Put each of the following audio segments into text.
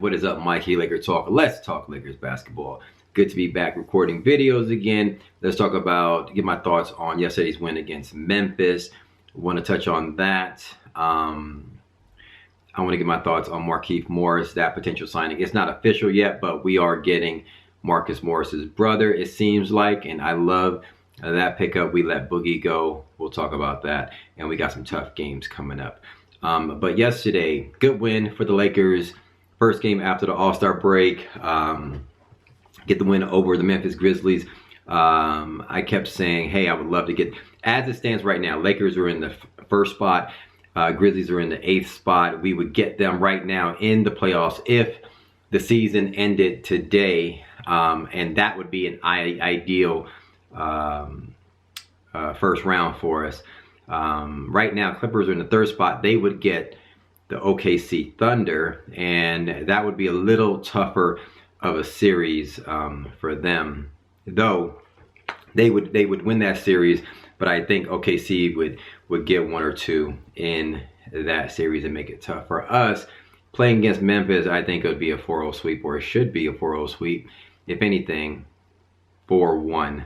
What is up, Mikey Laker Talk? Let's talk Lakers basketball. Good to be back recording videos again. Let's talk about, get my thoughts on yesterday's win against Memphis. Want to touch on that. I want to get my thoughts on Markieff Morris, that potential signing. It's not official yet, but we are getting Markieff Morris's brother, it seems like, and I love that pickup. We let Boogie go. We'll talk about that, and we got some tough games coming up. But yesterday, good win for the Lakers. First game after the All-Star break. Get the win over the Memphis Grizzlies. I kept saying, hey, I would love to get, as it stands right now, Lakers are in the first spot. Grizzlies are in the 8th spot. We would get them right now in the playoffs if the season ended today. And that would be an ideal first round for us. Right now, Clippers are in the 3rd spot. They would get the OKC Thunder, and that would be a little tougher of a series for them. Though they would win that series, but I think OKC would get 1 or 2 in that series and make it tough for us. Playing against Memphis, I think it would be a 4-0 sweep, or it should be a 4-0 sweep. If anything, 4-1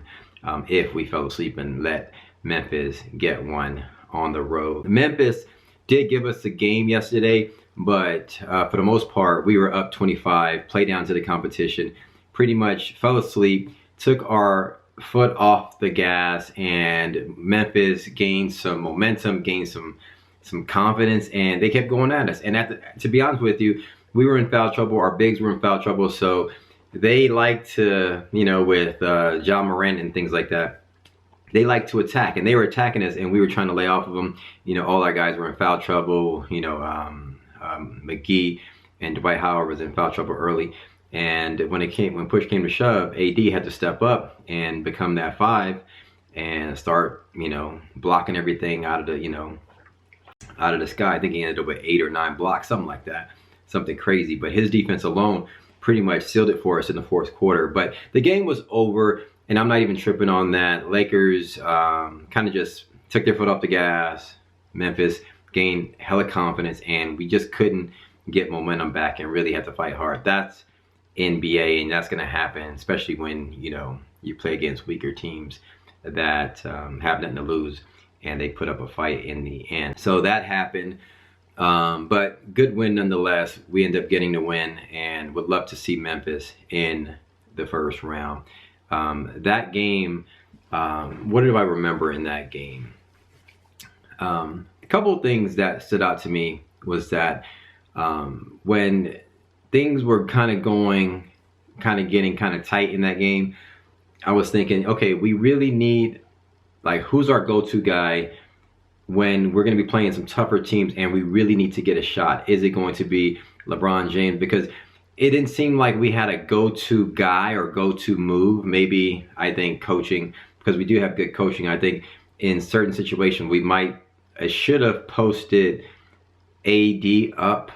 if we fell asleep and let Memphis get one on the road. Memphis did give us a game yesterday, but for the most part, we were up 25, played down to the competition, pretty much fell asleep, took our foot off the gas, and Memphis gained some momentum, gained some confidence, and they kept going at us. And to be honest with you, we were in foul trouble, our bigs were in foul trouble, so they like to, with Ja Morant and things like that, they like to attack, and they were attacking us, and we were trying to lay off of them. All our guys were in foul trouble. McGee and Dwight Howard was in foul trouble early, and when push came to shove, AD had to step up and become that 5 and start, blocking everything out of the, out of the sky. I think he ended up with 8 or 9 blocks, something like that, something crazy. But his defense alone pretty much sealed it for us in the 4th quarter. But the game was over, and I'm not even tripping on that. Lakers kind of just took their foot off the gas. Memphis gained hella confidence, and we just couldn't get momentum back and really had to fight hard. That's NBA, and that's going to happen, especially when, you play against weaker teams that have nothing to lose, and they put up a fight in the end. So that happened. But good win nonetheless. We end up getting the win, and would love to see Memphis in the first round. That game, what do I remember in that game? A couple of things that stood out to me was that when things were kind of getting kind of tight in that game, I was thinking, okay, we really need, who's our go-to guy when we're going to be playing some tougher teams and we really need to get a shot? Is it going to be LeBron James? Because it didn't seem like we had a go-to guy or go-to move. Maybe, I think, coaching, because we do have good coaching. I think in certain situations I should have posted AD up.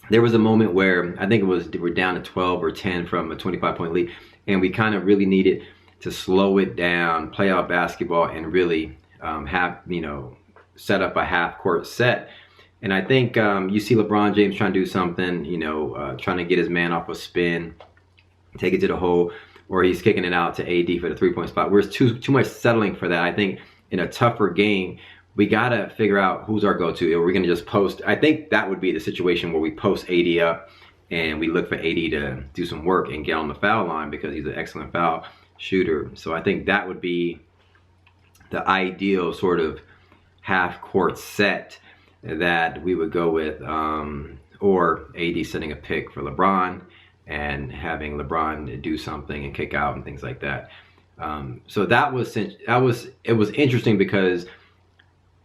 There was a moment where I think we're down to 12 or 10 from a 25-point lead, and we kind of really needed to slow it down, play out basketball, and really have, set up a half-court set. And I think you see LeBron James trying to do something, trying to get his man off a spin, take it to the hole, or he's kicking it out to AD for the 3-point spot. We're too much settling for that. I think in a tougher game, we got to figure out who's our go-to. Are we going to just post? I think that would be the situation where we post AD up and we look for AD to do some work and get on the foul line, because he's an excellent foul shooter. So I think that would be the ideal sort of half-court set that we would go with, or AD setting a pick for LeBron and having LeBron do something and kick out and things like that. So it was interesting, because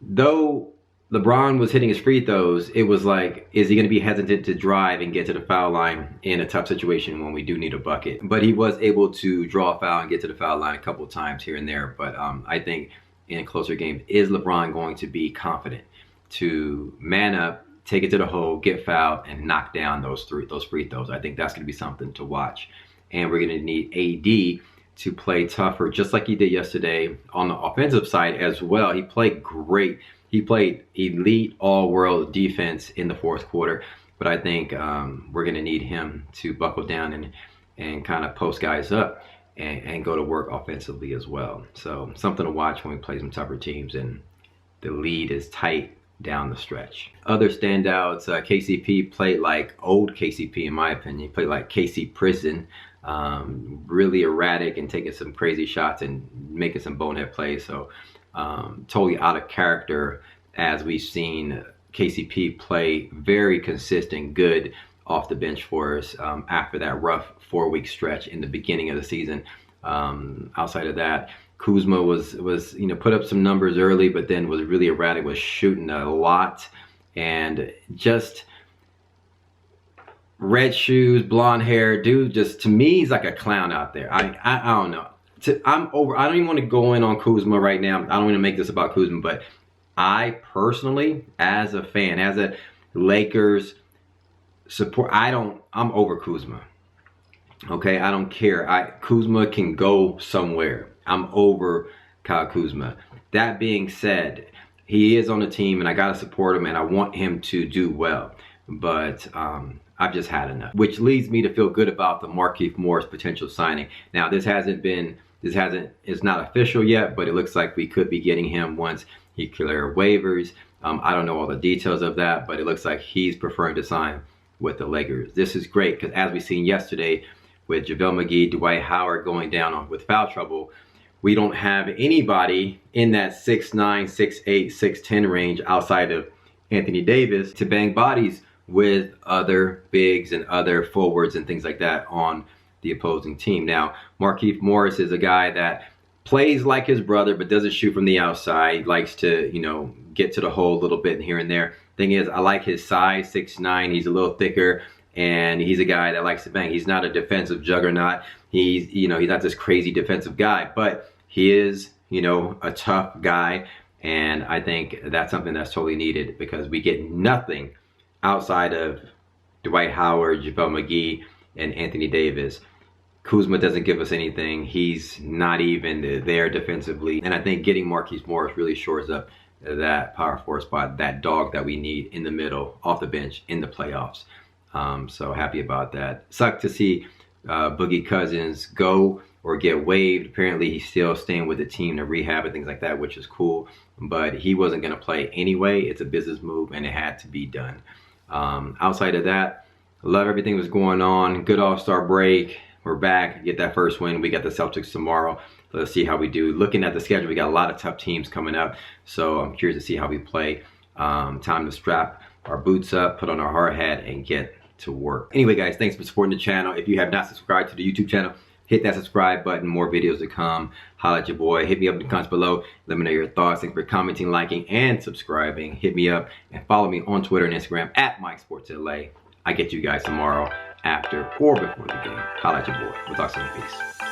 though LeBron was hitting his free throws, it was like, is he going to be hesitant to drive and get to the foul line in a tough situation when we do need a bucket? But he was able to draw a foul and get to the foul line a couple of times here and there. But I think in closer games, is LeBron going to be confident to man up, take it to the hole, get fouled, and knock down those free throws? I think that's going to be something to watch. And we're going to need AD to play tougher, just like he did yesterday on the offensive side as well. He played great. He played elite all-world defense in the 4th quarter. but I think we're going to need him to buckle down and kind of post guys up and go to work offensively as well. So something to watch when we play some tougher teams and the lead is tight down the stretch. Other standouts, KCP played like old KCP in my opinion. He played like KC Prison, really erratic and taking some crazy shots and making some bonehead plays. So totally out of character as we've seen KCP play very consistent, good off the bench for us after that rough 4-week stretch in the beginning of the season. Outside of that, Kuzma was put up some numbers early, but then was really erratic, was shooting a lot, and just red shoes, blonde hair, dude. Just to me, he's like a clown out there. I don't know. I'm over. I don't even want to go in on Kuzma right now. I don't want to make this about Kuzma, but I personally, as a fan, as a Lakers support, I'm over Kuzma. Okay, I don't care. Kuzma can go somewhere. I'm over Kyle Kuzma. That being said, he is on the team and I gotta support him and I want him to do well. But I've just had enough. Which leads me to feel good about the Markieff Morris potential signing. Now it's not official yet, but it looks like we could be getting him once he clears waivers. I don't know all the details of that, but it looks like he's preferring to sign with the Lakers. This is great because as we seen yesterday with JaVale McGee, Dwight Howard going down with foul trouble, we don't have anybody in that 6'9", 6'8", 6'10" range outside of Anthony Davis to bang bodies with other bigs and other forwards and things like that on the opposing team. Now, Markieff Morris is a guy that plays like his brother but doesn't shoot from the outside. He likes to, get to the hole a little bit here and there. Thing is, I like his size, 6'9". He's a little thicker, and he's a guy that likes to bang. He's not a defensive juggernaut. He's not this crazy defensive guy, but he is, a tough guy. And I think that's something that's totally needed because we get nothing outside of Dwight Howard, JaVale McGee, and Anthony Davis. Kuzma doesn't give us anything. He's not even there defensively. And I think getting Markieff Morris really shores up that power forward spot, that dog that we need in the middle, off the bench, in the playoffs. So happy about that. Sucked to see Boogie Cousins go or get waived. Apparently he's still staying with the team to rehab and things like that, which is cool. But he wasn't going to play anyway. It's a business move and it had to be done. Outside of that, love everything that's going on. Good All-Star break. We're back. Get that first win. We got the Celtics tomorrow. Let's see how we do. Looking at the schedule, we got a lot of tough teams coming up. So I'm curious to see how we play. Time to strap our boots up, put on our hard hat, and get to work. Anyway, guys, thanks for supporting the channel. If you have not subscribed to the YouTube channel, hit that subscribe button. More videos to come. Holla at your boy. Hit me up in the comments below. Let me know your thoughts. Thanks for commenting, liking, and subscribing. Hit me up and follow me on Twitter and Instagram at MikeSportsLA. I get you guys tomorrow after or before the game. Holla at your boy. We'll talk soon. Peace.